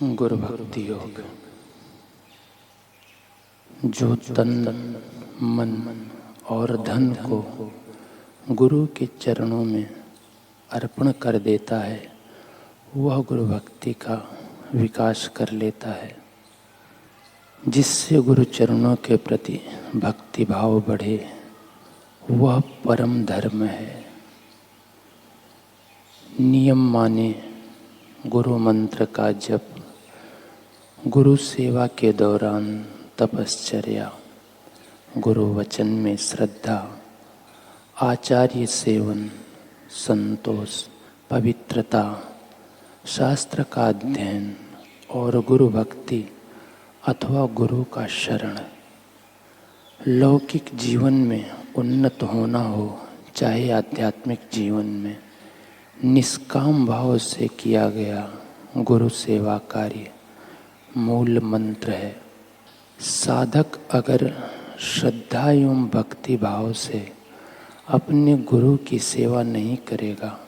गुरु भक्ति योग। जो तन मन और धन को गुरु के चरणों में अर्पण कर देता है, वह गुरु भक्ति का विकास कर लेता है, जिससे गुरु चरणों के प्रति भक्ति भाव बढ़े। वह परम धर्म है। नियम माने गुरु मंत्र का जप, गुरु सेवा के दौरान तपश्चर्या, गुरु वचन में श्रद्धा, आचार्य सेवन, संतोष, पवित्रता, शास्त्र का अध्ययन और गुरु भक्ति अथवा गुरु का शरण। लौकिक जीवन में उन्नत होना हो, चाहे आध्यात्मिक जीवन में, निष्काम भाव से किया गया गुरु सेवा कार्य मूल मंत्र है। साधक अगर श्रद्धा एवं भक्ति भाव से अपने गुरु की सेवा नहीं करेगा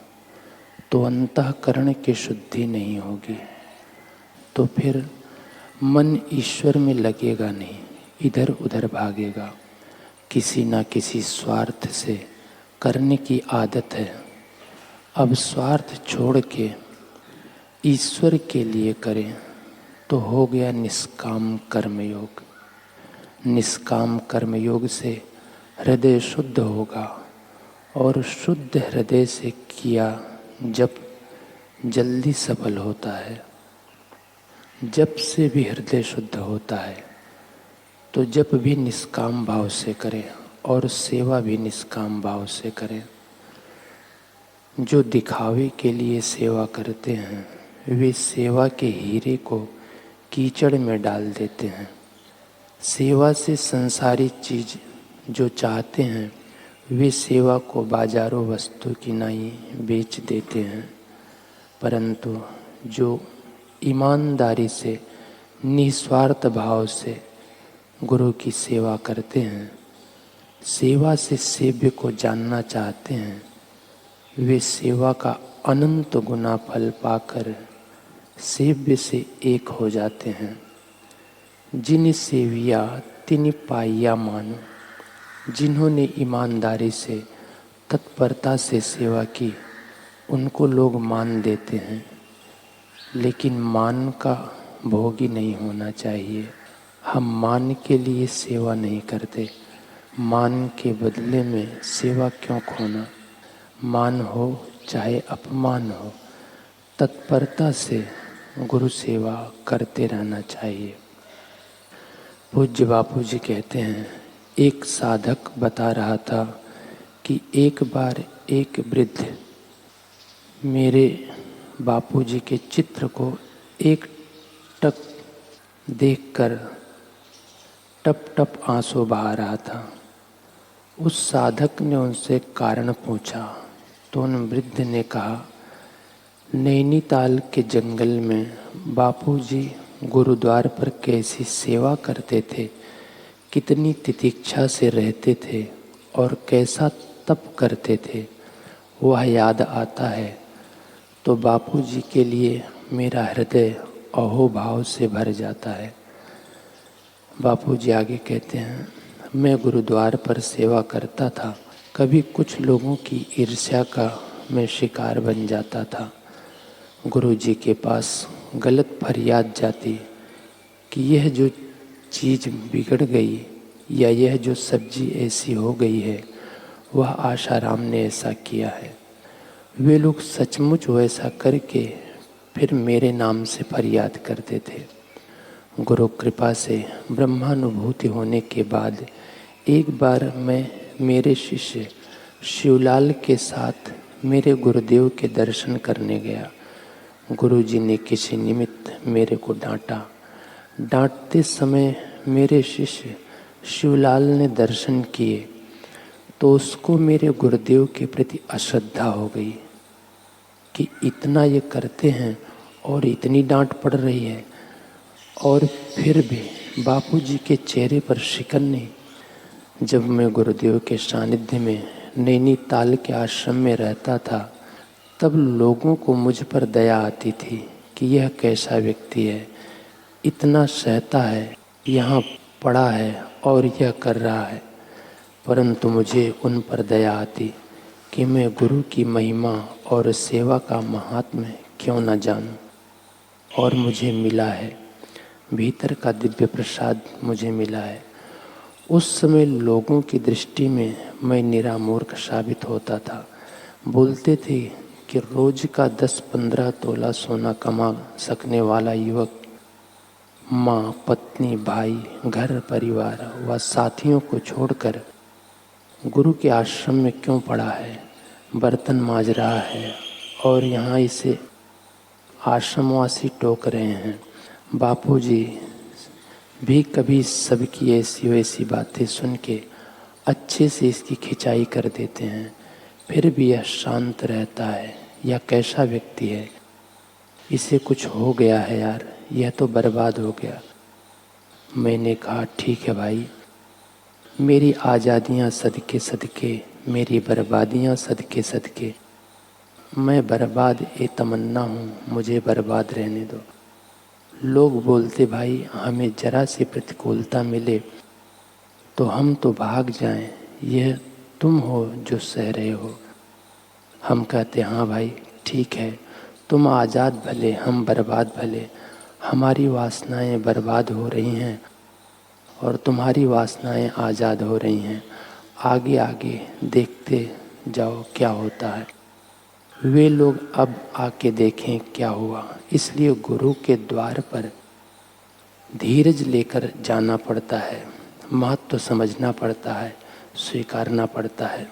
तो अंतःकरण की शुद्धि नहीं होगी, तो फिर मन ईश्वर में लगेगा नहीं, इधर उधर भागेगा। किसी न किसी स्वार्थ से करने की आदत है। अब स्वार्थ छोड़ के ईश्वर के लिए करें तो हो गया निष्काम कर्मयोग। निष्काम कर्मयोग से हृदय शुद्ध होगा और शुद्ध हृदय से किया जप जल्दी सफल होता है। जप से भी हृदय शुद्ध होता है, तो जप भी निष्काम भाव से करें और सेवा भी निष्काम भाव से करें। जो दिखावे के लिए सेवा करते हैं, वे सेवा के हीरे को कीचड़ में डाल देते हैं। सेवा से संसारी चीज जो चाहते हैं, वे सेवा को बाजारों वस्तु की नाई बेच देते हैं। परंतु जो ईमानदारी से निस्वार्थ भाव से गुरु की सेवा करते हैं, सेवा से सेव्य को जानना चाहते हैं, वे सेवा का अनंत गुना फल पाकर सेव्य से एक हो जाते हैं। जिन सेविया तिन पाइया मानो, जिन्होंने ईमानदारी से तत्परता से सेवा की, उनको लोग मान देते हैं। लेकिन मान का भोगी नहीं होना चाहिए। हम मान के लिए सेवा नहीं करते। मान के बदले में सेवा क्यों खोना? मान हो चाहे अपमान हो, तत्परता से गुरु सेवा करते रहना चाहिए। पूज्य बापू जी कहते हैं, एक साधक बता रहा था कि एक बार एक वृद्ध मेरे बापू जी के चित्र को एक टक देखकर टप टप आंसू बहा रहा था। उस साधक ने उनसे कारण पूछा तो उन वृद्ध ने कहा, नैनीताल के जंगल में बापूजी गुरुद्वार पर कैसी सेवा करते थे, कितनी तितिक्षा से रहते थे और कैसा तप करते थे, वह याद आता है तो बापूजी के लिए मेरा हृदय अहोभाव से भर जाता है। बापूजी आगे कहते हैं, मैं गुरुद्वार पर सेवा करता था। कभी कुछ लोगों की ईर्ष्या का मैं शिकार बन जाता था। गुरु जी के पास गलत फरियाद जाती कि यह जो चीज़ बिगड़ गई या यह जो सब्जी ऐसी हो गई है, वह आशाराम ने ऐसा किया है। वे लोग सचमुच वैसा करके फिर मेरे नाम से फरियाद करते थे। गुरु कृपा से ब्रह्मानुभूति होने के बाद एक बार मैं मेरे शिष्य शिवलाल के साथ मेरे गुरुदेव के दर्शन करने गया। गुरुजी ने किसी निमित्त मेरे को डांटा। डांटते समय मेरे शिष्य शिवलाल ने दर्शन किए तो उसको मेरे गुरुदेव के प्रति अश्रद्धा हो गई कि इतना ये करते हैं और इतनी डांट पड़ रही है, और फिर भी बापूजी के चेहरे पर शिकन नहीं। जब मैं गुरुदेव के सानिध्य में नैनीताल के आश्रम में रहता था, तब लोगों को मुझ पर दया आती थी कि यह कैसा व्यक्ति है, इतना सहता है, यहाँ पड़ा है और यह कर रहा है। परंतु मुझे उन पर दया आती कि मैं गुरु की महिमा और सेवा का महात्म्य क्यों न जानूं। और मुझे मिला है, भीतर का दिव्य प्रसाद मुझे मिला है। उस समय लोगों की दृष्टि में मैं निरा मूर्ख साबित होता था। बोलते थे कि रोज का 10-15 तोला सोना कमा सकने वाला युवक माँ, पत्नी, भाई, घर परिवार व साथियों को छोड़कर गुरु के आश्रम में क्यों पड़ा है, बर्तन मांज रहा है और यहाँ इसे आश्रमवासी टोक रहे हैं। बापूजी भी कभी सबकी ऐसी वैसी बातें सुन के अच्छे से इसकी खिंचाई कर देते हैं, फिर भी यह शांत रहता है। यह कैसा व्यक्ति है, इसे कुछ हो गया है यार, यह तो बर्बाद हो गया। मैंने कहा ठीक है भाई, मेरी आज़ादियाँ सदके सदके, मेरी बर्बादियाँ सदके सदके, मैं बर्बाद ए तमन्ना हूँ, मुझे बर्बाद रहने दो। लोग बोलते भाई हमें जरा सी प्रतिकूलता मिले तो हम तो भाग जाएं, यह तुम हो जो सह रहे हो। हम कहते हाँ भाई ठीक है, तुम आज़ाद भले, हम बर्बाद भले। हमारी वासनाएं बर्बाद हो रही हैं और तुम्हारी वासनाएं आज़ाद हो रही हैं। आगे आगे देखते जाओ क्या होता है। वे लोग अब आके देखें क्या हुआ। इसलिए गुरु के द्वार पर धीरज लेकर जाना पड़ता है, महत्व समझना पड़ता है, स्वीकारना पड़ता है।